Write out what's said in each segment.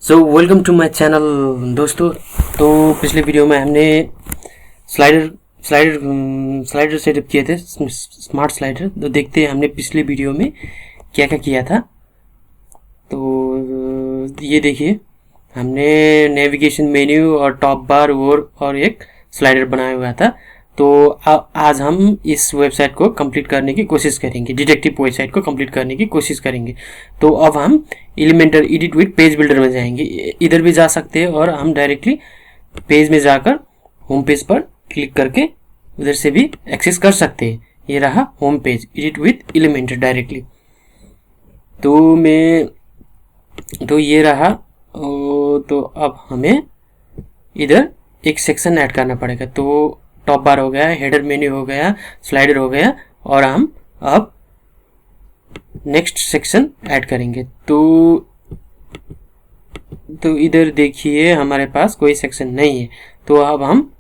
So welcome to my channel दोस्तों। तो पिछले वीडियो में हमने स्लाइडर सेटअप किए थे, स्मार्ट स्लाइडर। तो देखते हैं हमने पिछले वीडियो में क्या क्या किया था। तो ये देखिए, हमने नेविगेशन मेन्यू और टॉप बार और एक स्लाइडर बनाया हुआ था। तो आज हम इस वेबसाइट को कंप्लीट करने की कोशिश करेंगे, डिटेक्टिव वेबसाइट को कंप्लीट करने की कोशिश करेंगे। तो अब हम Elementor edit with page builder में जाएंगे। इधर भी जा सकते हैं और हम डायरेक्टली पेज में जाकर होम पेज पर क्लिक करके उधर से भी एक्सेस कर सकते हैं। ये रहा home page, edit with Elementor directly. तो ये रहा। तो अब हमें इधर एक सेक्शन ऐड करना पड़ेगा। तो टॉप बार हो गया, हेडर मेन्यू हो गया, स्लाइडर हो गया, और हम अब नेक्स्ट सेक्शन ऐड करेंगे। तो इधर देखिए हमारे पास कोई सेक्शन नहीं है। तो अब हम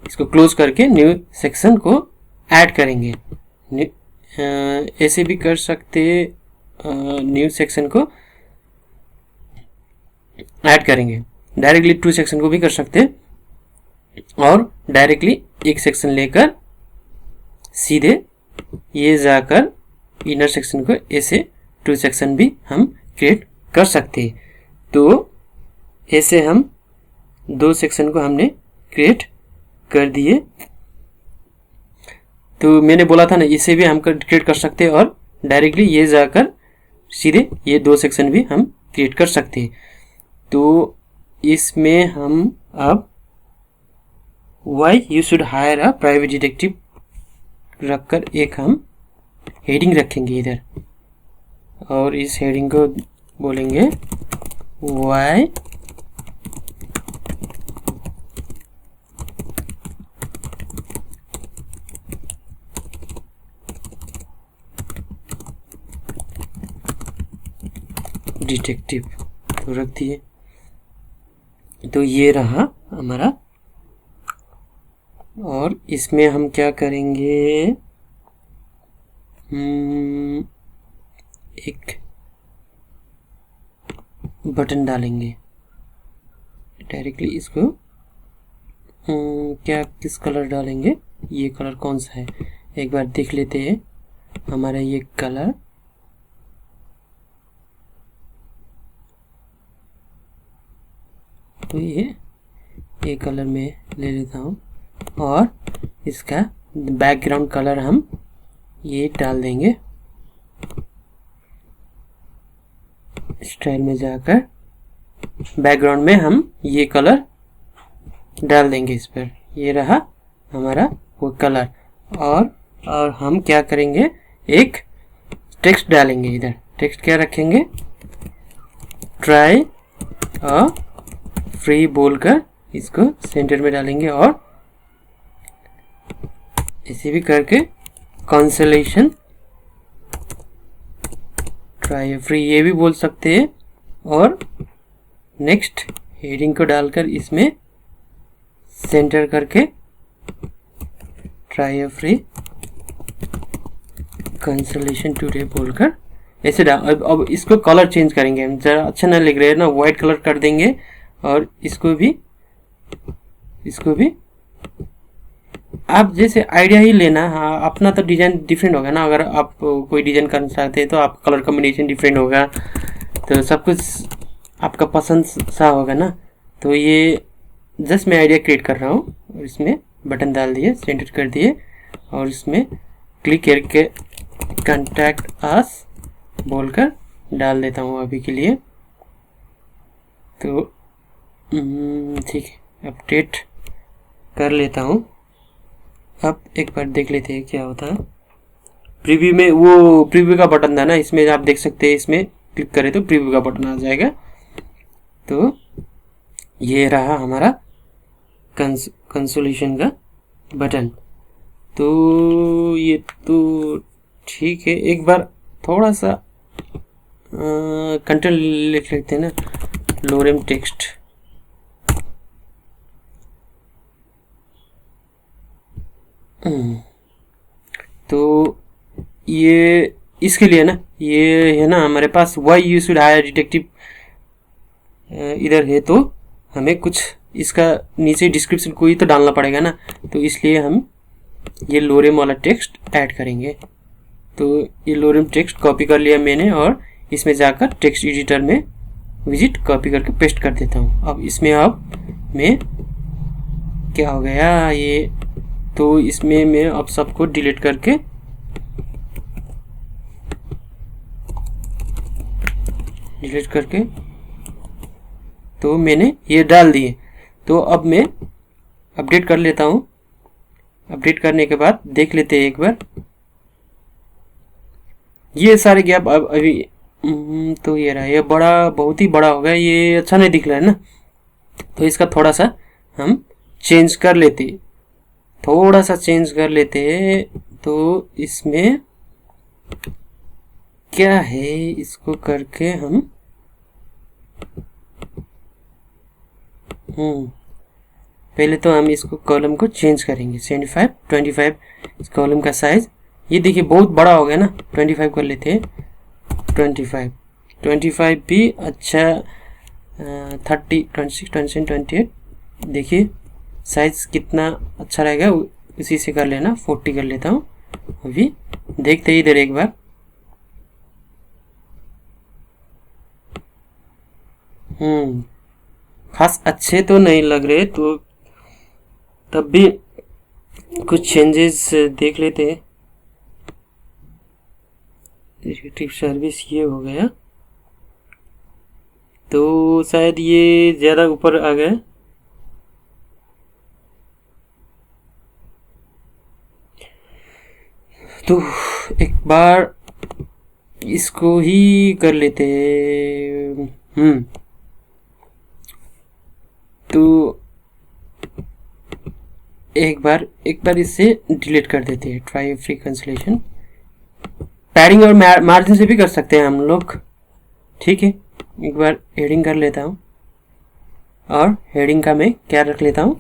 इसको क्लोज करके न्यू सेक्शन को ऐड करेंगे। ऐसे भी कर सकते, न्यू सेक्शन को ऐड करेंगे, डायरेक्टली टू सेक्शन को भी कर सकते हैं, और डायरेक्टली एक सेक्शन लेकर सीधे ये जाकर इनर सेक्शन को ऐसे टू सेक्शन भी हम क्रिएट कर सकते हैं। तो ऐसे हम दो सेक्शन को हमने क्रिएट कर दिए। तो मैंने बोला था ना, इसे भी हम क्रिएट कर सकते हैं और डायरेक्टली ये जाकर सीधे ये दो सेक्शन भी हम क्रिएट कर सकते हैं। तो इसमें हम अब Y you should higher a private detective रखकर एक हम हेडिंग रखेंगे इधर, और इस हेडिंग को बोलेंगे वाई डिटेक्टिव, तो रख दिए। तो ये रहा हमारा। और इसमें हम क्या करेंगे, एक बटन डालेंगे डायरेक्टली। इसको क्या किस कलर डालेंगे, ये कलर कौन सा है एक बार देख लेते हैं। हमारा ये कलर, तो ये कलर में ले लेता हूँ, और इसका बैकग्राउंड कलर हम ये डाल देंगे। स्टाइल में जाकर बैकग्राउंड में हम ये कलर डाल देंगे इस पर। ये रहा हमारा वो कलर। और हम क्या करेंगे, एक टेक्स्ट डालेंगे इधर। टेक्स्ट क्या रखेंगे, ट्राई अ फ्री बोलकर इसको सेंटर में डालेंगे, और इसे भी करके कंसोलेशन ट्राई फ्री ये भी बोल सकते हैं। और नेक्स्ट हेडिंग को डालकर इसमें सेंटर करके ट्राई फ्री कंसोलेशन टुडे बोलकर ऐसे डाल। अब इसको कलर चेंज करेंगे हम, जरा अच्छा ना लग रहा है ना, वाइट कलर कर देंगे। और इसको भी आप जैसे आइडिया ही लेना। हाँ, अपना तो डिज़ाइन डिफरेंट होगा ना। अगर आप कोई डिज़ाइन करना चाहते हैं तो आप कलर कॉम्बिनेशन डिफरेंट होगा, तो सब कुछ आपका पसंद सा होगा ना। तो ये जस्ट मैं आइडिया क्रिएट कर रहा हूँ। और इसमें बटन डाल दिए, सेंटर कर दिए, और इसमें क्लिक करके कॉन्टैक्ट अस बोलकर डाल देता हूँ अभी के लिए। तो ठीक है, अपडेट कर लेता हूँ। अब एक बार देख लेते हैं क्या होता है। प्रीव्यू में वो प्रीव्यू का बटन था ना, इसमें आप देख सकते हैं, इसमें क्लिक करें तो प्रीव्यू का बटन आ जाएगा। तो ये रहा हमारा कंसोलेशन का बटन। तो ये तो ठीक है। एक बार थोड़ा सा कंट्रोल लिख लेते हैं ना, लोरेम टेक्स्ट। तो ये इसके लिए ना, ये है ना हमारे पास why you should hire detective इधर है, तो हमें कुछ इसका नीचे डिस्क्रिप्शन कोई तो डालना पड़ेगा ना, तो इसलिए हम ये लोरेम वाला टेक्स्ट ऐड करेंगे। तो ये लोरेम टेक्स्ट कॉपी कर लिया मैंने और इसमें जाकर टेक्स्ट एडिटर में विजिट कॉपी करके पेस्ट कर देता हूँ। अब इसमें अब मैं क्या हो गया ये, तो इसमें मैं अब सबको डिलीट करके तो मैंने ये डाल दिए। तो अब मैं अपडेट कर लेता हूँ। अपडेट करने के बाद देख लेते हैं एक बार, ये सारे गैप अब अभी तो ये रहा, ये बड़ा बहुत ही बड़ा हो गया, ये अच्छा नहीं दिख रहा है ना। तो इसका थोड़ा सा हम चेंज कर लेते, तो इसमें क्या है, इसको करके हम पहले तो हम इसको कॉलम को चेंज करेंगे। 75 25 इस कॉलम का साइज, ये देखिए बहुत बड़ा हो गया ना, 25 कर लेते हैं। 25 भी अच्छा, 30 26 27 28 देखिए साइज कितना अच्छा रहेगा, उसी से कर लेना। 40 कर लेता हूँ। अभी देखते ही इधर एक बार, खास अच्छे तो नहीं लग रहे, तो तब भी कुछ चेंजेस देख लेते हैं। एग्जीक्यूटिव सर्विस ये हो गया, तो शायद ये ज़्यादा ऊपर आ गया। तो एक बार इसको ही कर लेते हैं। तो एक बार इससे डिलीट कर देते हैं। ट्राई फ्री कैंसिलेशन, पैडिंग और मार्जिन से भी कर सकते हैं हम लोग, ठीक है। एक बार हेडिंग कर लेता हूँ, और हेडिंग का मैं क्या रख लेता हूँ,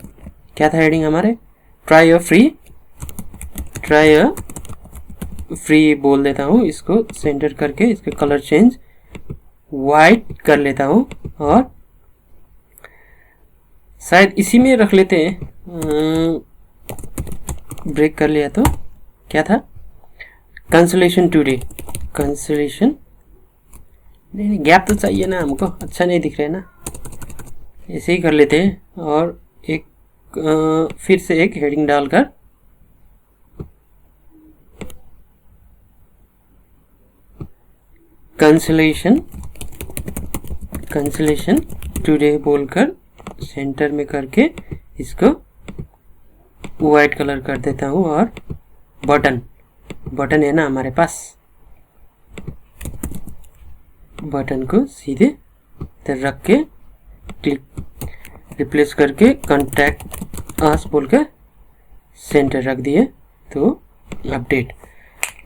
क्या था हेडिंग हमारे, ट्राई फ्री बोल देता हूँ। इसको सेंटर करके इसके कलर चेंज वाइट कर लेता हूँ, और शायद इसी में रख लेते हैं। ब्रेक कर लिया तो क्या था, कैंसिलेशन टुडे, कैंसिलेशन नहीं, गैप तो चाहिए ना हमको, अच्छा नहीं दिख रहा है ना, ऐसे ही कर लेते हैं। और एक फिर से एक हेडिंग डालकर कैंसिलेशन टुडे बोलकर सेंटर में करके इसको वाइट कलर कर देता हूँ। और बटन है ना हमारे पास, बटन को सीधे इधर रख के क्लिक रिप्लेस करके कॉन्टैक्ट अस बोलकर सेंटर रख दिए। तो अपडेट,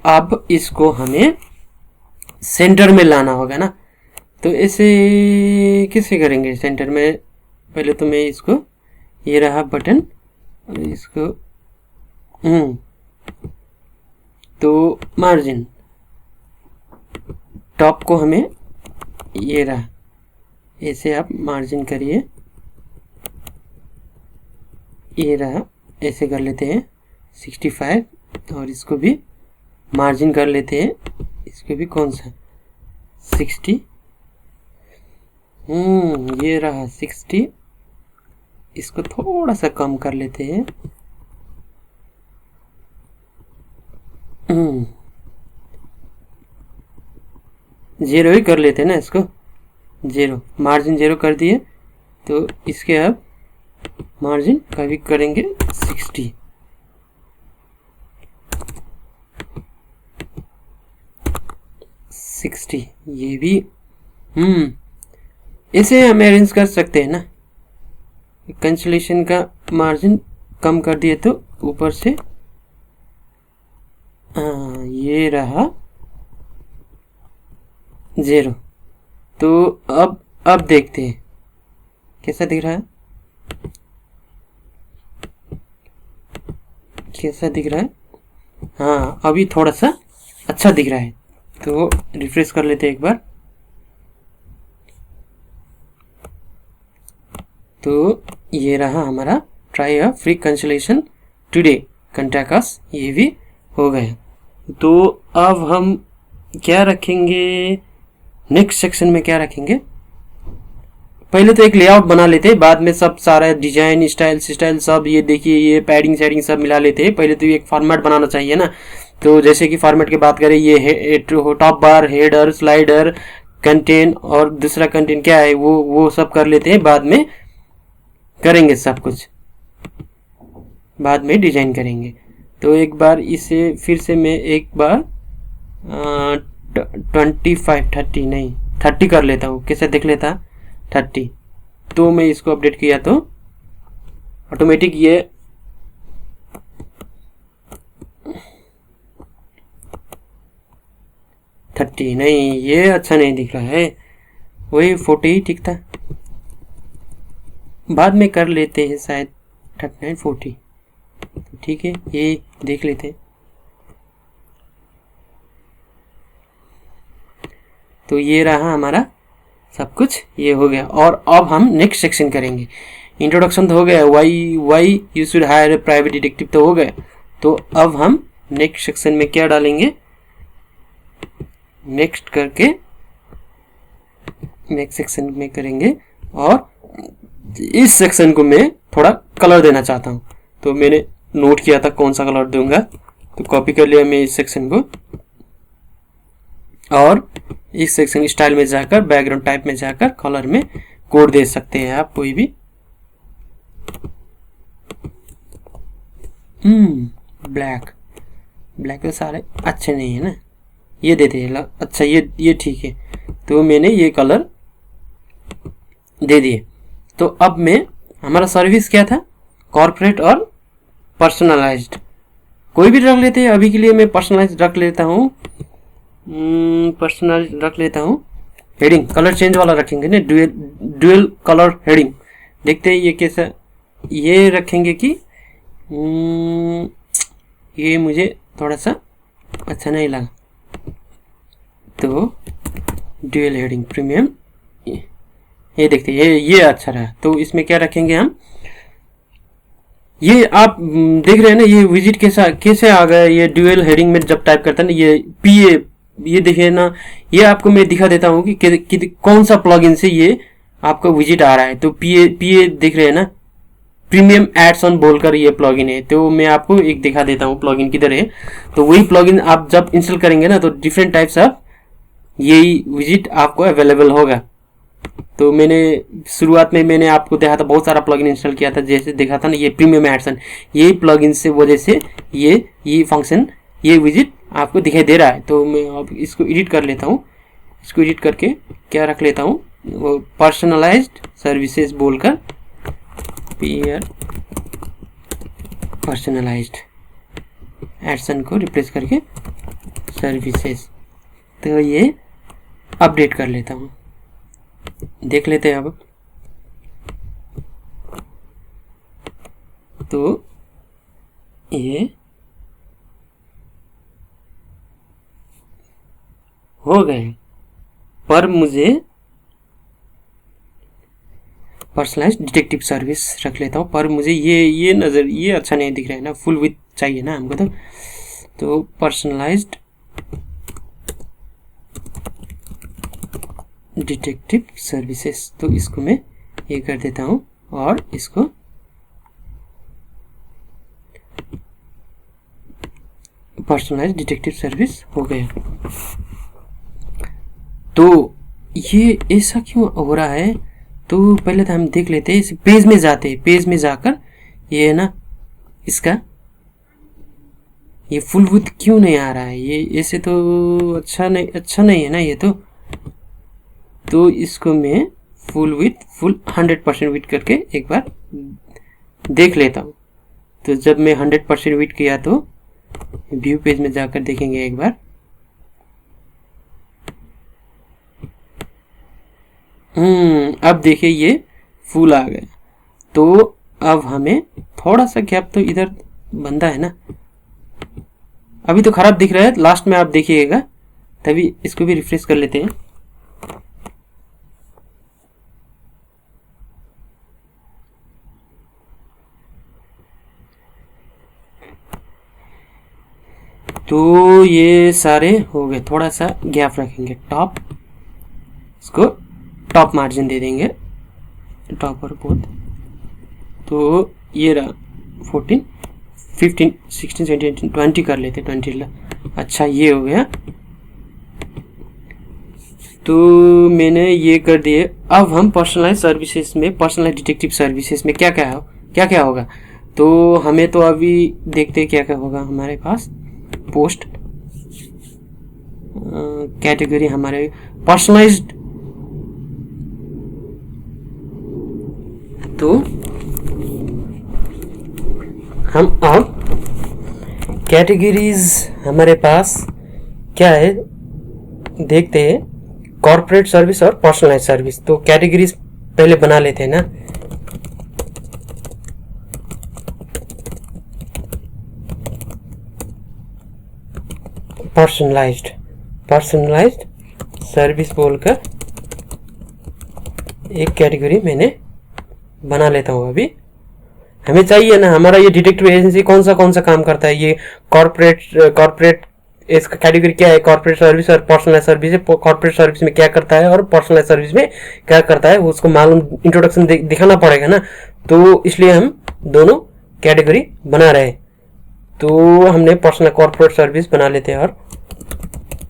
अब इसको हमें सेंटर में लाना होगा ना, तो ऐसे कैसे करेंगे सेंटर में। पहले तो मैं इसको, ये रहा बटन, और इसको तो मार्जिन टॉप को हमें, ये रहा, ऐसे आप मार्जिन करिए, ये रहा, ऐसे कर लेते हैं 65। और इसको भी मार्जिन कर लेते हैं, इसको भी कौन सा 60, ये रहा 60। इसको थोड़ा सा कम कर लेते हैं, 0 ही कर लेते हैं ना इसको, 0 मार्जिन 0 कर दिए। तो इसके अब मार्जिन का भी करेंगे 60, ये भी इसे हम अरेंज कर सकते हैं ना। कैंसिलेशन का मार्जिन कम कर दिए तो ऊपर से ये रहा 0। तो अब देखते हैं कैसा दिख रहा है, कैसा दिख रहा है। हाँ, अभी थोड़ा सा अच्छा दिख रहा है। तो रिफ्रेश कर लेते हैं एक बार। तो ये रहा हमारा try a free consultation today contact us, ये भी हो गया। तो अब हम क्या रखेंगे नेक्स्ट सेक्शन में, क्या रखेंगे, पहले तो एक लेआउट बना लेते हैं, बाद में सब सारा डिजाइन स्टाइल सब, ये देखिए ये पैडिंग सेटिंग सब मिला लेते हैं। पहले तो एक फॉर्मेट बनाना चाहिए ना। तो जैसे कि फॉर्मेट की बात करें, ये टॉप बार, हेडर, स्लाइडर, कंटेंट और दूसरा कंटेंट क्या है वो सब कर लेते हैं, बाद में करेंगे सब कुछ, बाद में डिजाइन करेंगे। तो एक बार इसे फिर से मैं एक बार 30 कर लेता हूँ, कैसे देख लेता 30। तो मैं इसको अपडेट किया तो ऑटोमेटिक ये नहीं, ये अच्छा नहीं दिख रहा है, वही 40 ही ठीक था, बाद में कर लेते हैं शायद 39 40। ठीक है, ये देख लेते हैं। तो ये रहा हमारा सब कुछ, ये हो गया। और अब हम नेक्स्ट सेक्शन करेंगे। इंट्रोडक्शन तो हो गया, Y you should higher A private detective तो हो गया। तो अब हम नेक्स्ट सेक्शन में क्या डालेंगे, नेक्स्ट करके नेक्स्ट सेक्शन में करेंगे। और इस सेक्शन को मैं थोड़ा कलर देना चाहता हूँ, तो मैंने नोट किया था कौन सा कलर दूंगा, तो कॉपी कर लिया मैं इस सेक्शन को। और इस सेक्शन स्टाइल में जाकर बैकग्राउंड टाइप में जाकर कलर में कोड दे सकते हैं आप कोई भी। ब्लैक तो सारे अच्छे नहीं है ना, ये देते हैं। अच्छा ये ठीक है, तो मैंने ये कलर दे दिए। तो अब मैं हमारा सर्विस क्या था, कॉर्पोरेट और पर्सनलाइज्ड, कोई भी रख लेते हैं। अभी के लिए मैं पर्सनलाइज्ड रख लेता हूँ, हेडिंग कलर चेंज वाला रखेंगे ना, ड्यूअल कलर हेडिंग। देखते हैं ये कैसा, ये रखेंगे कि ये मुझे थोड़ा सा अच्छा नहीं लगा, तो ड्यूअल हेडिंग प्रीमियम, ये देखते हैं ये अच्छा रहा। तो इसमें क्या रखेंगे हम, ये आप देख रहे हैं ना, ये विजिट कैसे आ गया, ये ड्यूअल हेडिंग में जब टाइप करता है ना, ये पीए, ये देखिए ना, ये आपको मैं दिखा देता हूँ कि कौन सा प्लगइन से ये आपका विजिट आ रहा है। तो पीए देख रहे हैं ना, प्रीमियम एड्स ऑन बोलकर ये प्लगइन है। तो मैं आपको एक दिखा देता हूँ प्लगइन किधर है। तो वही प्लगइन आप जब इंस्टॉल करेंगे ना, तो डिफरेंट टाइप्स ऑफ यही विजिट आपको अवेलेबल होगा। तो मैंने शुरुआत में मैंने आपको देखा था, बहुत सारा प्लगइन इंस्टॉल किया था, जैसे देखा था ना ये प्रीमियम एडसन, यही प्लगइन से वजह से ये फंक्शन, ये विजिट आपको दिखाई दे रहा है। तो मैं अब इसको एडिट कर लेता हूँ, इसको एडिट करके क्या रख लेता हूँ, वो पर्सनलाइज्ड सर्विसेज बोलकर पर्सनलाइज्ड एडसन को रिप्लेस करके सर्विसेज। तो ये अपडेट कर लेता हूँ, देख लेते हैं अब। तो ये हो गए, पर मुझे पर्सनलाइज्ड डिटेक्टिव सर्विस रख लेता हूँ। पर मुझे ये नज़र ये अच्छा नहीं दिख रहा है ना, फुल विथ चाहिए ना हमको। तो पर्सनलाइज्ड डिटेक्टिव सर्विसेज, तो इसको मैं ये कर देता हूँ और इसको पर्सनलाइज्ड डिटेक्टिव सर्विस हो गया। तो ये ऐसा क्यों हो रहा है, तो पहले तो हम देख लेते हैं, इस पेज में जाते हैं, पेज में जाकर ये है ना, इसका ये फुल विथ क्यों नहीं आ रहा है, ये ऐसे तो अच्छा नहीं है ना ये। तो इसको मैं फुल 100% विथ करके एक बार देख लेता हूँ। तो जब मैं 100% विथ किया तो व्यू पेज में जाकर देखेंगे एक बार। अब देखिए ये फुल आ गया। तो अब हमें थोड़ा सा गैप तो इधर बंदा है ना, अभी तो खराब दिख रहा है, लास्ट में आप देखिएगा, तभी इसको भी रिफ्रेश कर लेते हैं। तो ये सारे हो गए, थोड़ा सा गैप रखेंगे, टॉप, इसको टॉप मार्जिन दे देंगे, टॉप और बोथ। तो ये रहा 14, 15, 16, 17, 18, 20 कर लेते, 20 अच्छा ये हो गया। तो मैंने ये कर दिए। अब हम पर्सनलाइज सर्विसेज में, पर्सनलाइज डिटेक्टिव सर्विसेज में क्या क्या होगा, तो हमें तो अभी देखते हैं क्या क्या होगा हमारे पास। पोस्ट कैटेगरी हमारे पर्सनलाइज्ड, तो हम अब कैटेगरीज हमारे पास क्या है देखते हैं, कॉर्पोरेट सर्विस और पर्सनलाइज सर्विस। तो कैटेगरीज पहले बना लेते हैं ना। पर्सनलाइज्ड सर्विस बोलकर एक कैटेगरी मैंने बना लेता हूँ। अभी हमें चाहिए ना हमारा ये डिटेक्टिव एजेंसी कौन सा काम करता है। ये कॉर्पोरेट इसका कैटेगरी क्या है, कॉर्पोरेट सर्विस और पर्सनलाइज सर्विस है। कॉर्पोरेट सर्विस में क्या करता है और पर्सनलाइज सर्विस में क्या करता है, उसको मालूम, इंट्रोडक्शन दिखाना पड़ेगा ना। तो इसलिए हम दोनों कैटेगरी बना रहे हैं। तो हमने पर्सनल कॉर्पोरेट सर्विस बना लेते हैं और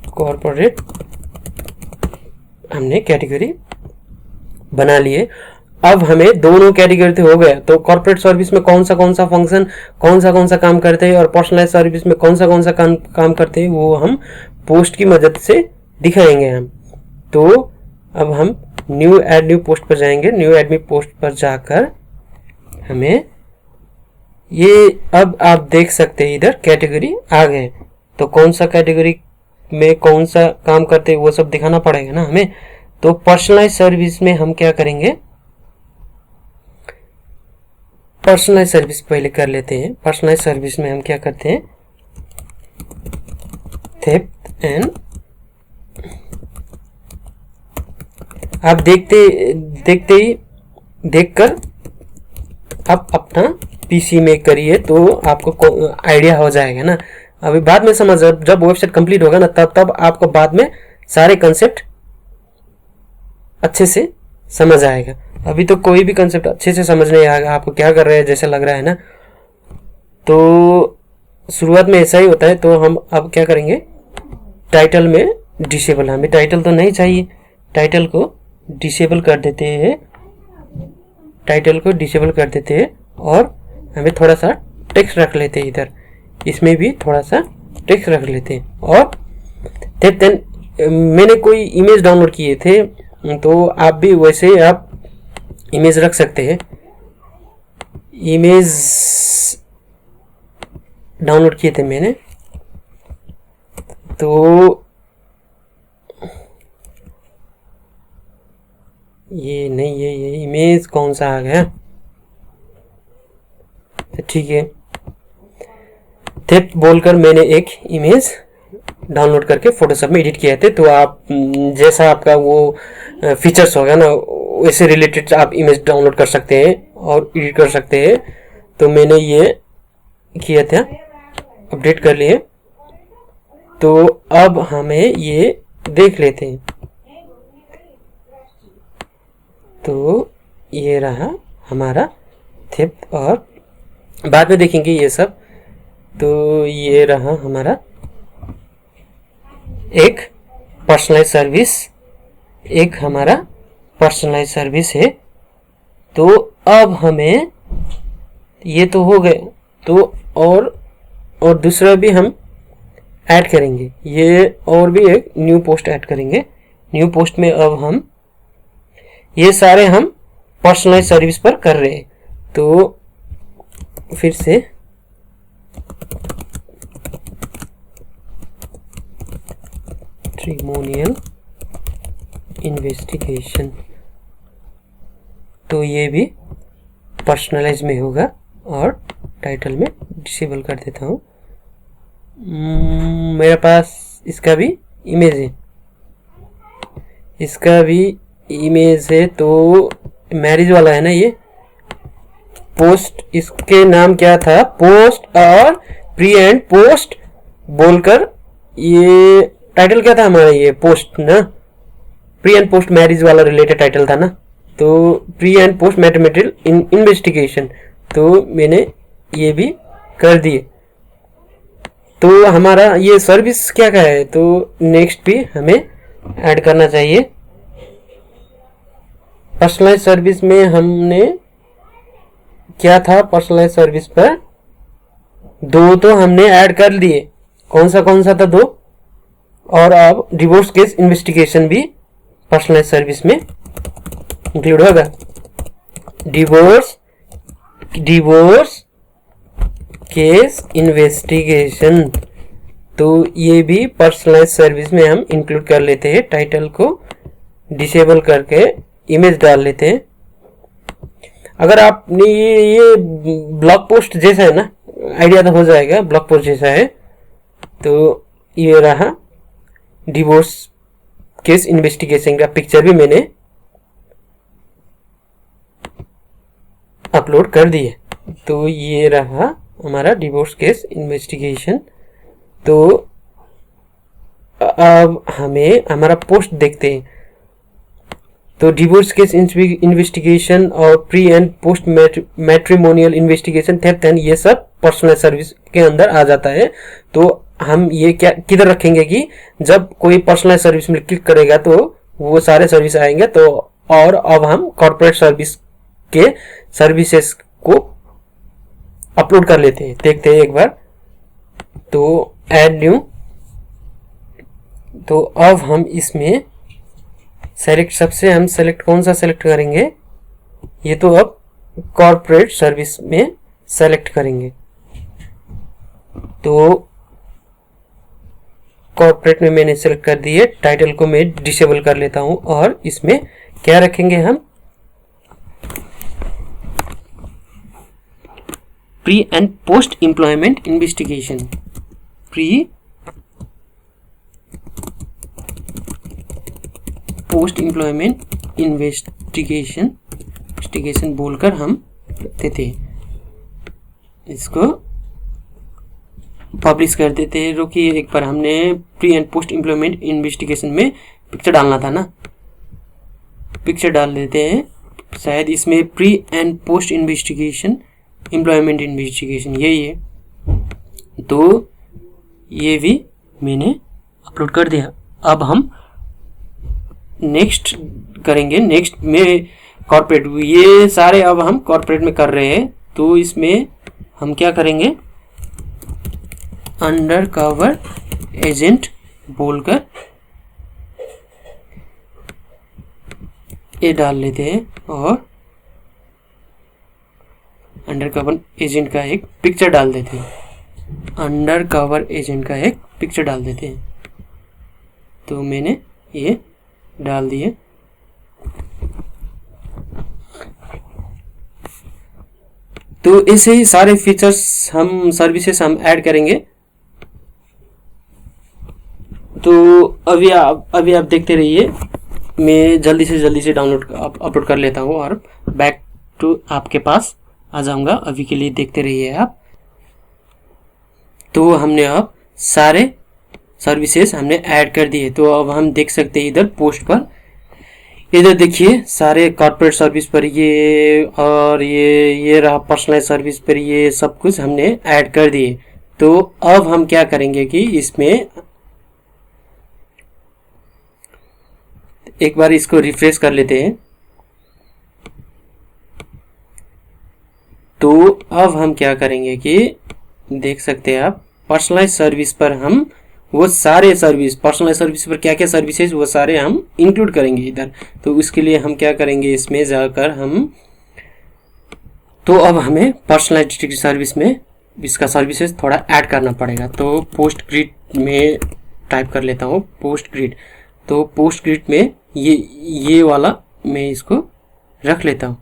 कॉर्पोरेट हमने कैटेगरी बना लिए। अब हमें दोनों कैटेगरी हो गए। तो कॉर्पोरेट सर्विस में कौन सा फंक्शन, कौन सा काम करते हैं और पर्सनलाइज सर्विस में कौन सा काम करते हैं, वो हम पोस्ट की मदद से दिखाएंगे हम। तो अब हम न्यू पोस्ट पर जाएंगे। न्यू एडमी पोस्ट पर जाकर हमें ये, अब आप देख सकते हैं इधर कैटेगरी आ गए। तो कौन सा कैटेगरी में कौन सा काम करते हैं वो सब दिखाना पड़ेगा ना हमें। तो पर्सनलाइज सर्विस में हम क्या करेंगे, पर्सनलाइज सर्विस पहले कर लेते हैं। पर्सनलाइज सर्विस में हम क्या करते हैं, थेफ्ट एंड, आप देखकर आप अपना पीसी में करिए तो आपको आइडिया हो जाएगा ना। अभी बाद में समझ, जब वेबसाइट कंप्लीट होगा ना तब आपको बाद में सारे कंसेप्ट अच्छे से समझ आएगा। अभी तो कोई भी कंसेप्ट अच्छे से समझ नहीं आएगा, आपको क्या कर रहे हैं जैसा लग रहा है ना। तो शुरुआत में ऐसा ही होता है। तो हम अब क्या करेंगे, टाइटल में डिसेबल, हमें टाइटल तो नहीं चाहिए, टाइटल को डिसेबल कर देते हैं। टाइटल को डिसेबल कर देते हैं और हमें थोड़ा सा टेक्स्ट रख लेते हैं इधर, इसमें भी थोड़ा सा टेक्स्ट रख लेते हैं। और मैंने कोई इमेज डाउनलोड किए थे, तो आप भी वैसे आप इमेज रख सकते हैं। इमेज डाउनलोड किए थे मैंने, तो ये नहीं, ये इमेज कौन सा आ गया, ठीक है। थेफ्ट बोलकर मैंने एक इमेज डाउनलोड करके फोटोशॉप में एडिट किए थे। तो आप जैसा आपका वो फीचर्स होगा ना वैसे रिलेटेड आप इमेज डाउनलोड कर सकते हैं और एडिट कर सकते हैं। तो मैंने ये किया था, अपडेट कर लिए। तो अब हमें ये देख लेते हैं। तो ये रहा हमारा थेफ्ट, और बाद में देखेंगे ये सब। तो ये रहा हमारा एक पर्सनलाइज सर्विस, एक हमारा पर्सनलाइज सर्विस है। तो अब हमें ये तो हो गए, तो और दूसरा भी हम ऐड करेंगे, ये और भी एक न्यू पोस्ट ऐड करेंगे। न्यू पोस्ट में अब हम ये सारे हम पर्सनलाइज सर्विस पर कर रहे हैं। तो फिर से मैट्रिमोनियल इन्वेस्टिगेशन, तो ये भी पर्सनलाइज में होगा और टाइटल में डिसेबल कर देता हूँ। मेरे पास इसका भी इमेज है, इसका भी इमेज है। तो मैरिज वाला है ना ये पोस्ट, इसके नाम क्या था, पोस्ट और प्री एंड पोस्ट बोलकर, ये टाइटल क्या था हमारा, ये पोस्ट ना, प्री एंड पोस्ट मैरिज वाला रिलेटेड टाइटल था ना, तो pre and post matrimonial investigation, तो मैंने ये भी कर दिए। तो हमारा ये सर्विस क्या का है, तो नेक्स्ट भी हमें ऐड करना चाहिए। पर्सनलाइज सर्विस में हमने क्या था, पर्सनलाइज सर्विस पर 2 तो हमने ऐड कर लिए, कौन सा था 2, और अब डिवोर्स केस इन्वेस्टिगेशन भी पर्सनलाइज सर्विस में इंक्लूड होगा। डिवोर्स केस इन्वेस्टिगेशन, तो ये भी पर्सनलाइज सर्विस में हम इंक्लूड कर लेते हैं। टाइटल को डिसेबल करके इमेज डाल लेते हैं। अगर आपने ये ब्लॉग पोस्ट जैसा है ना, आइडिया तो हो जाएगा, ब्लॉग पोस्ट जैसा है। तो ये रहा डिवोर्स केस इन्वेस्टिगेशन का पिक्चर भी मैंने अपलोड कर दिए। तो ये रहा हमारा डिवोर्स केस इन्वेस्टिगेशन। तो अब हमें हमारा पोस्ट देखते हैं। तो डिवोर्स केस इन्वेस्टिगेशन और pre and post matrimonial investigation, theft and, ये सब पर्सनल सर्विस के अंदर आ जाता है। तो हम ये क्या किधर रखेंगे कि जब कोई पर्सनल सर्विस में क्लिक करेगा तो वो सारे सर्विस आएंगे। तो और अब हम कॉर्पोरेट सर्विस के सर्विसेज को अपलोड कर लेते हैं, देखते हैं एक बार। तो ऐड न्यू, तो अब हम इसमें सबसे हम सेलेक्ट कौन सा सेलेक्ट करेंगे, ये तो अब कॉर्पोरेट सर्विस में सेलेक्ट करेंगे। तो कॉर्पोरेट में मैंने सेलेक्ट कर दिए। टाइटल को मैं डिसेबल कर लेता हूं और इसमें क्या रखेंगे हम, pre and post employment investigation, pre post employment investigation बोलकर हम देते हैं, इसको पब्लिश कर देते हैं। रुकिए एक बार, हमने pre and post employment investigation में पिक्चर डालना था ना, पिक्चर डाल देते हैं। शायद इसमें pre and post investigation employment investigation यही है। तो ये भी मैंने अपलोड कर दिया। अब हम नेक्स्ट करेंगे। नेक्स्ट में कॉर्पोरेट, ये सारे अब हम कॉर्पोरेट में कर रहे हैं। तो इसमें हम क्या करेंगे, अंडर कवर एजेंट बोलकर ये डाल लेते हैं और अंडर कवर एजेंट का एक पिक्चर डाल देते हैं। अंडर कवर एजेंट का एक पिक्चर डाल देते हैं। तो मैंने ये डाल दिए। तो ऐसे ही सारे फीचर्स हम सर्विसेज हम ऐड करेंगे। तो अभी आप देखते रहिए, मैं जल्दी से डाउनलोड अपलोड कर लेता हूँ और बैक टू आपके पास आ जाऊंगा। अभी के लिए देखते रहिए आप। तो हमने अब सारे सर्विसेज हमने ऐड कर दिए। तो अब हम देख सकते हैं इधर पोस्ट पर, इधर देखिए सारे कॉर्पोरेट सर्विस पर ये, और ये रहा पर्सनलाइज सर्विस पर, ये सब कुछ हमने ऐड कर दिए। तो अब हम क्या करेंगे कि इसमें एक बार इसको रिफ्रेश कर लेते हैं। तो अब हम क्या करेंगे कि देख सकते हैं आप, पर्सनलाइज सर्विस पर हम वो सारे सर्विस, पर्सनलाइज सर्विस पर क्या क्या सर्विसेज वो सारे हम इंक्लूड करेंगे इधर। तो उसके लिए हम क्या करेंगे, इसमें जाकर हम, तो अब हमें पर्सनलाइज सर्विस में इसका सर्विसेज थोड़ा ऐड करना पड़ेगा। तो पोस्ट ग्रिड में टाइप कर लेता हूँ, पोस्ट ग्रिड। तो पोस्ट ग्रिड में ये वाला मैं इसको रख लेता हूँ।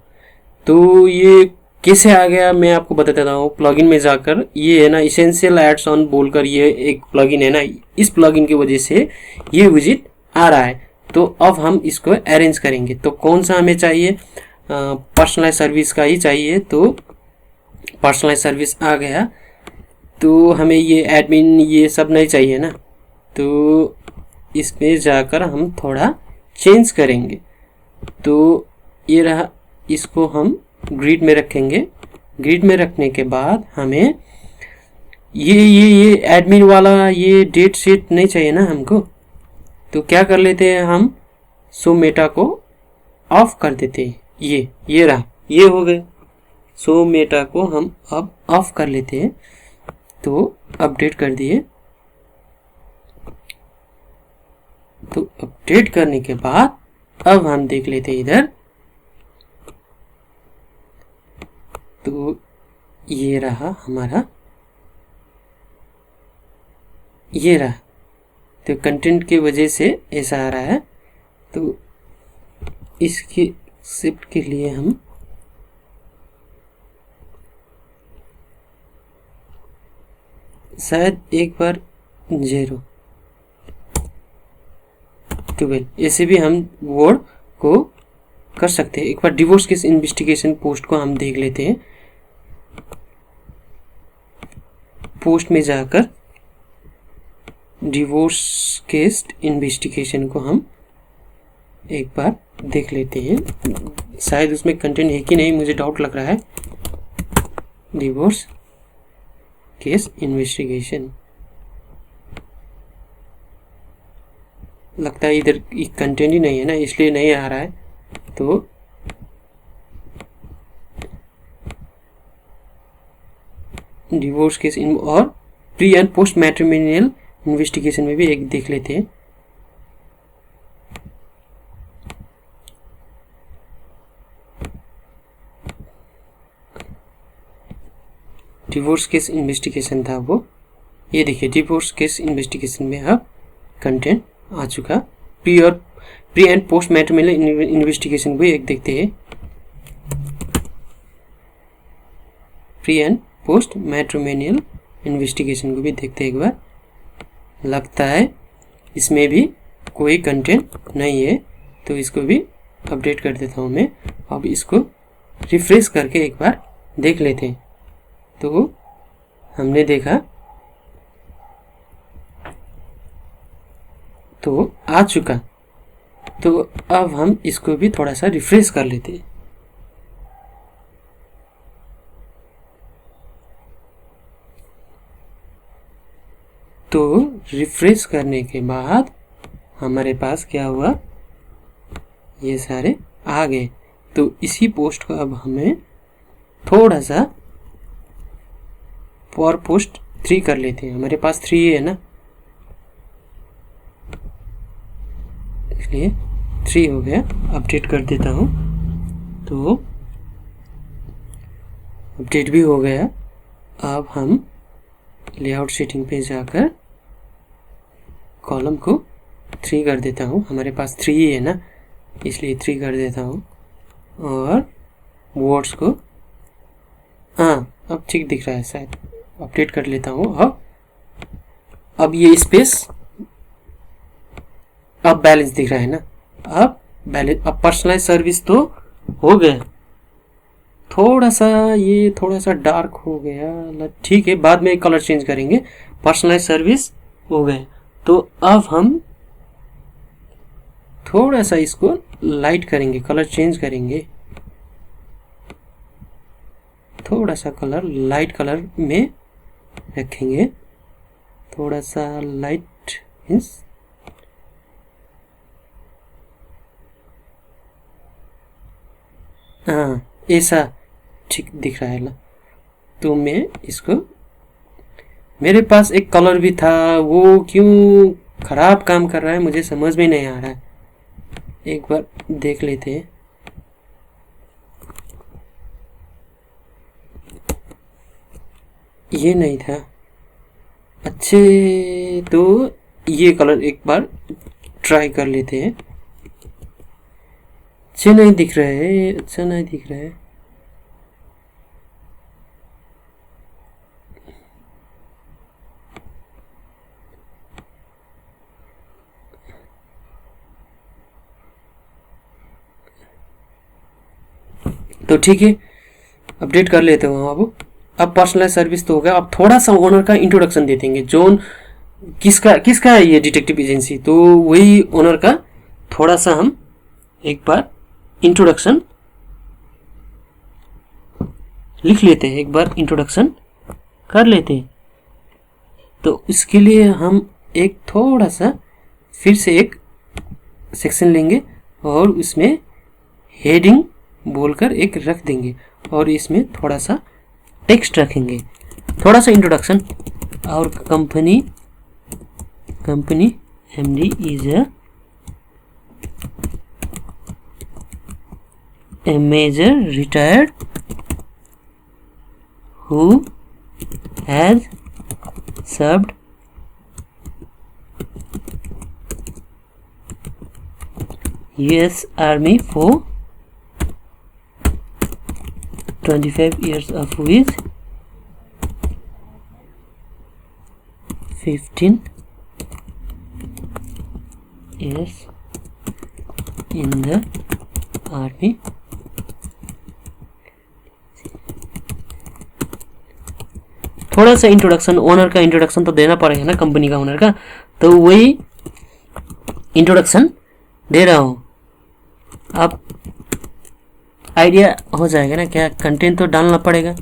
तो ये कैसे आ गया मैं आपको बता देता हूँ। प्लगइन में जाकर, ये है ना इसेंशियल एड्स ऑन बोलकर ये एक प्लगइन है ना, इस प्लगइन की वजह से ये विजिट आ रहा है। तो अब हम इसको अरेंज करेंगे। तो कौन सा हमें चाहिए, पर्सनलाइज सर्विस का ही चाहिए। तो पर्सनलाइज सर्विस आ गया। तो हमें ये एडमिन ये सब नहीं चाहिए ना, तो इसमें जाकर हम थोड़ा चेंज करेंगे। तो ये रहा, इसको हम ग्रिड में रखेंगे। ग्रिड में रखने के बाद हमें ये एडमिन वाला ये डेट शीट नहीं चाहिए ना हमको, तो क्या कर लेते हैं हम, शो मेटा को ऑफ कर देते हैं। ये रहा, ये हो गए। शो मेटा को हम अब ऑफ कर लेते हैं। तो अपडेट कर दिए। तो अपडेट करने के बाद अब हम देख लेते हैं इधर। तो ये रहा हमारा, ये रहा। तो कंटेंट की वजह से ऐसा आ रहा है। तो इसकी शिफ्ट के लिए हम शायद एक बार 0 12 ऐसे भी हम वर्ड को कर सकते हैं। एक बार डिवोर्स केस इन्वेस्टिगेशन पोस्ट को हम देख लेते हैं। पोस्ट में जाकर डिवोर्स केस इन्वेस्टिगेशन को हम एक बार देख लेते हैं। शायद उसमें कंटेंट है कि नहीं, मुझे डाउट लग रहा है। डिवोर्स केस इन्वेस्टिगेशन, लगता है इधर कंटेंट ही नहीं है ना, इसलिए नहीं आ रहा है। तो डिवोर्स केस और pre and post matrimonial investigation में भी एक देख लेते हैं। डिवोर्स केस इन्वेस्टिगेशन था वो, ये देखिए डिवोर्स केस इन्वेस्टिगेशन में अब कंटेंट आ चुका। Pre and post matrimonial investigation को एक देखते हैं। Pre and post matrimonial investigation को भी देखते हैं एक बार। लगता है इसमें भी कोई कंटेंट नहीं है, तो इसको भी अपडेट कर देता हूँ मैं। अब इसको रिफ्रेश करके एक बार देख लेते हैं। तो हमने देखा, तो आ चुका। तो अब हम इसको भी थोड़ा सा रिफ्रेश कर लेते हैं। तो रिफ्रेश करने के बाद हमारे पास क्या हुआ, ये सारे आ गए। तो इसी पोस्ट को अब हमें थोड़ा सा फॉर पोस्ट 3 कर लेते हैं। हमारे पास 3 है ना, इसलिए 3 हो गया। अपडेट कर देता हूँ। तो अपडेट भी हो गया। अब हम लेआउट सेटिंग पे जाकर कॉलम को 3 कर देता हूँ। हमारे पास 3 ही है ना, इसलिए 3 कर देता हूँ। और वर्ड्स को, हाँ अब ठीक दिख रहा है शायद। अपडेट कर लेता हूँ। अब ये स्पेस, अब बैलेंस दिख रहा है ना। अब बैलेंस, अब पर्सनलाइज सर्विस तो हो गया। थोड़ा सा डार्क हो गया, ठीक है, बाद में कलर चेंज करेंगे। पर्सनलाइज सर्विस हो गए। तो अब हम थोड़ा सा इसको लाइट करेंगे, कलर चेंज करेंगे। थोड़ा सा कलर लाइट कलर में रखेंगे। थोड़ा सा लाइट मीन्स हाँ ऐसा ठीक दिख रहा है ना। तो मैं इसको, मेरे पास एक कलर भी था, वो क्यों खराब काम कर रहा है मुझे समझ में नहीं आ रहा है। एक बार देख लेते हैं। ये नहीं था अच्छे, तो ये कलर एक बार ट्राई कर लेते हैं। अच्छा नहीं दिख रहा है, अच्छा नहीं दिख रहा है। तो ठीक है, अपडेट कर लेते हो। अब पर्सनलाइज सर्विस तो हो गया, अब थोड़ा सा ओनर का इंट्रोडक्शन दे देंगे। जोन किसका है ये डिटेक्टिव एजेंसी, तो वही ओनर का थोड़ा सा हम एक बार इंट्रोडक्शन लिख लेते हैं, एक बार इंट्रोडक्शन कर लेते हैं। तो इसके लिए हम एक थोड़ा सा फिर से एक सेक्शन लेंगे और उसमें हेडिंग बोलकर एक रख देंगे और इसमें थोड़ा सा टेक्स्ट रखेंगे, थोड़ा सा इंट्रोडक्शन। और company MD is a major retired who has served US Army for 25 years of which 15 years in the army। थोड़ा सा इंट्रोडक्शन, ओनर का इंट्रोडक्शन तो देना पड़ेगा ना, कंपनी का ओनर का, तो वही इंट्रोडक्शन दे रहा हूँ। अब आइडिया हो जाएगा ना, क्या कंटेंट तो डालना पड़ेगा।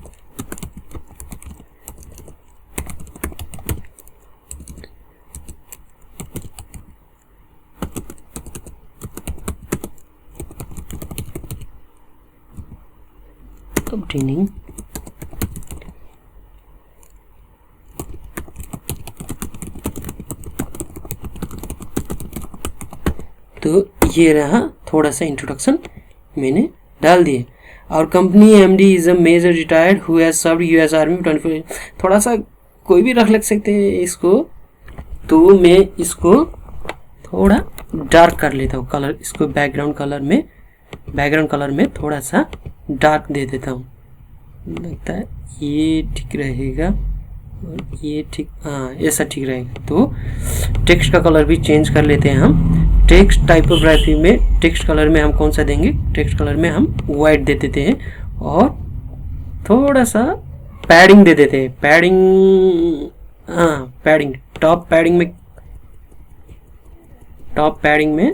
obtaining तो ये रहा थोड़ा सा इंट्रोडक्शन मैंने डाल दिए। और company MD is a major retired who has served US army 24। थोड़ा सा कोई भी रख सकते हैं इसको, तो मैं इसको थोड़ा डार्क कर लेता हूँ कलर, इसको बैकग्राउंड कलर में थोड़ा सा डार्क दे देता हूँ, लगता है ये ठीक रहेगा और ये ठीक, हाँ ऐसा ठीक रहेगा। तो टेक्स्ट का कलर भी चेंज कर लेते हैं हम। टेक्स्ट टाइपोग्राफी में टेक्स्ट कलर में हम कौन सा देंगे, टेक्स्ट कलर में हम वाइट दे देते हैं और थोड़ा सा पैडिंग दे देते हैं, पैडिंग टॉप पैडिंग में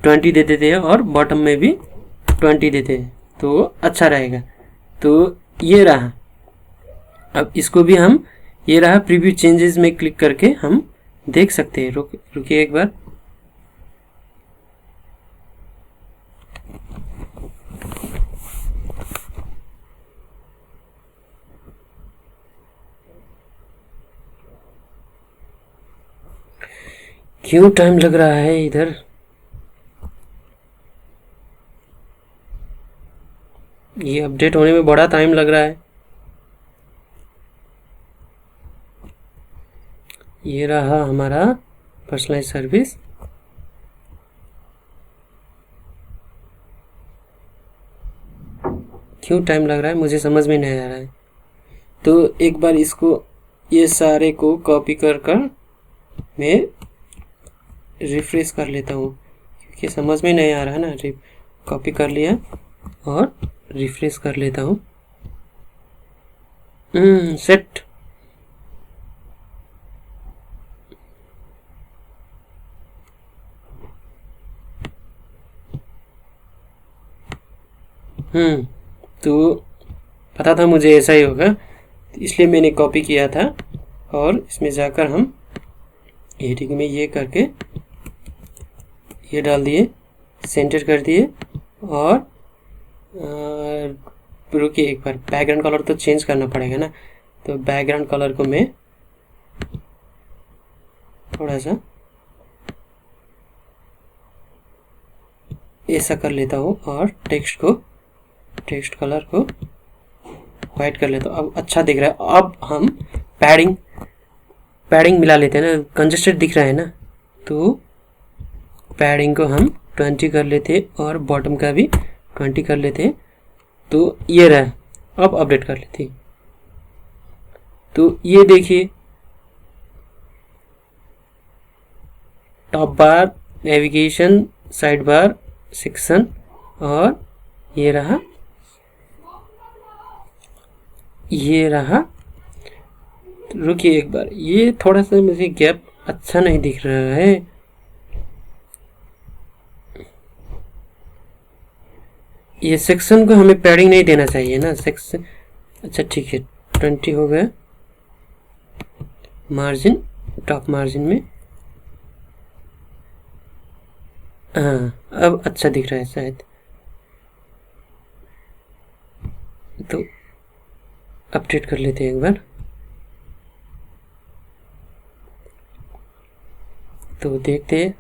20 दे देते हैं और बॉटम में भी 20 देते हैं, तो अच्छा रहेगा। तो ये रहा, अब इसको भी हम, ये रहा प्रीव्यू चेंजेस में क्लिक करके हम देख सकते हैं। रुकिए एक बार, क्यों टाइम लग रहा है इधर, ये अपडेट होने में बड़ा टाइम लग रहा है। ये रहा हमारा पर्सनलाइज सर्विस। क्यों टाइम लग रहा है मुझे समझ में नहीं आ रहा है। तो एक बार इसको, ये सारे को कॉपी कर मैं रिफ्रेश कर लेता हूँ, क्योंकि समझ में नहीं आ रहा है ना। कॉपी कर लिया और रिफ्रेश कर लेता हूँ। सेट, तो पता था मुझे ऐसा ही होगा, इसलिए मैंने कॉपी किया था और इसमें जाकर हम एडिटिंग में ये करके ये डाल दिए, सेंटर कर दिए। और रुकिए एक बार, बैकग्राउंड कलर तो चेंज करना पड़ेगा ना, तो बैकग्राउंड कलर को मैं थोड़ा सा ऐसा कर लेता हूँ और टेक्स्ट कलर को वाइट कर लेता हूँ। अब अच्छा दिख रहा है। अब हम पैडिंग मिला लेते हैं ना, कंजेस्टेड दिख रहा है ना, तो पैडिंग को हम 20 कर लेते और बॉटम का भी 20 कर लेते। तो ये रहा, अब अपडेट कर लेते। तो ये देखिए, टॉप बार, नेविगेशन, साइड बार, सेक्शन, और ये रहा, ये रहा। रुकिए एक बार, ये थोड़ा सा मुझे गैप अच्छा नहीं दिख रहा है। ये सेक्शन को हमें पैडिंग नहीं देना चाहिए ना, सेक्शन। अच्छा ठीक है, 20 हो गया। मार्जिन, टॉप मार्जिन में, हाँ अब अच्छा दिख रहा है शायद। तो अपडेट कर लेते हैं एक बार। तो देखते हैं,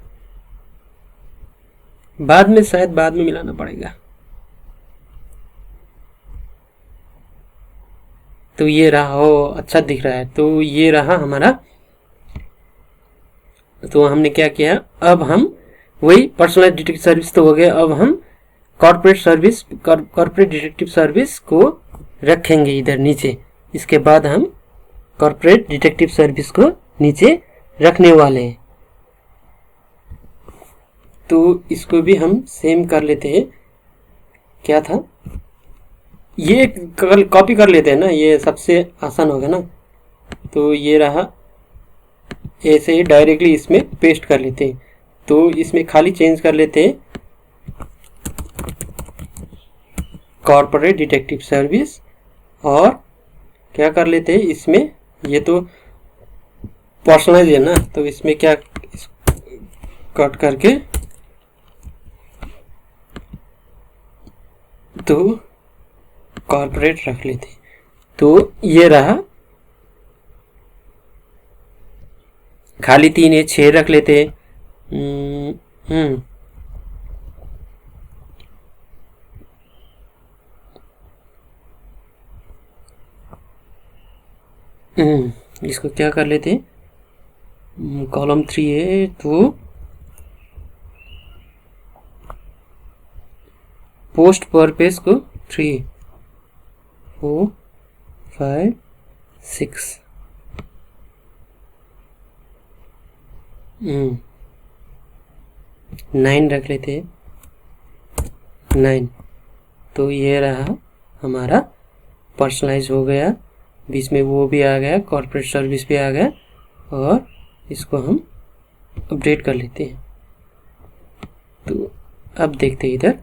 बाद में शायद बाद में मिलाना पड़ेगा। तो ये रहा, हो अच्छा दिख रहा है। तो ये रहा हमारा। तो हमने क्या किया, अब हम वही पर्सनलाइज्ड डिटेक्टिव सर्विस तो हो गया। अब हम corporate service, corporate detective service को रखेंगे इधर नीचे। इसके बाद हम कॉर्पोरेट डिटेक्टिव सर्विस को नीचे रखने वाले हैं। तो इसको भी हम सेम कर लेते हैं। क्या था, ये कॉपी कर लेते हैं ना, ये सबसे आसान होगा ना। तो ये रहा, ऐसे ही डायरेक्टली इसमें पेस्ट कर लेते हैं। तो इसमें खाली चेंज कर लेते हैं कॉर्पोरेट डिटेक्टिव सर्विस, और क्या कर लेते हैं इसमें, ये तो पर्सनलाइज है ना, तो इसमें क्या कट करके तो कॉर्पोरेट रख लेते। तो ये रहा, खाली 3 या 6 रख लेते। इसको क्या कर लेते, कॉलम 3 है तो पोस्ट पर पेज को 3, 4, 5, 6, 9 रख लेते हैं, 9। तो ये रहा हमारा, पर्सनलाइज हो गया, बीच में वो भी आ गया, कॉर्पोरेट सर्विस भी आ गया, और इसको हम अपडेट कर लेते हैं। तो अब देखते हैं इधर,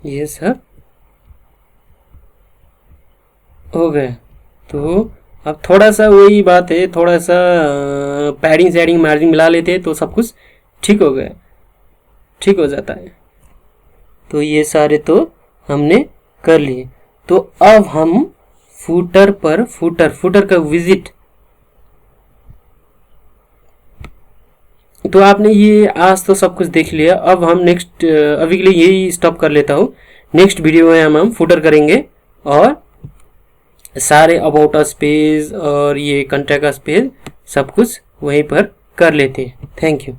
ये सब हो गया। तो अब थोड़ा सा वही बात है, थोड़ा सा पैडिंग सैडिंग मार्जिन मिला लेते हैं तो सब कुछ ठीक हो गया, ठीक हो जाता है। तो ये सारे तो हमने कर लिए। तो अब हम फूटर पर, फूटर का विजिट, तो आपने ये आज तो सब कुछ देख लिया। अब हम नेक्स्ट, अभी के लिए यही स्टॉप कर लेता हूँ। नेक्स्ट वीडियो में हम फूटर करेंगे और सारे अबाउट अस पेज और ये कॉन्टैक्ट अस पेज सब कुछ वहीं पर कर लेते हैं। Thank you.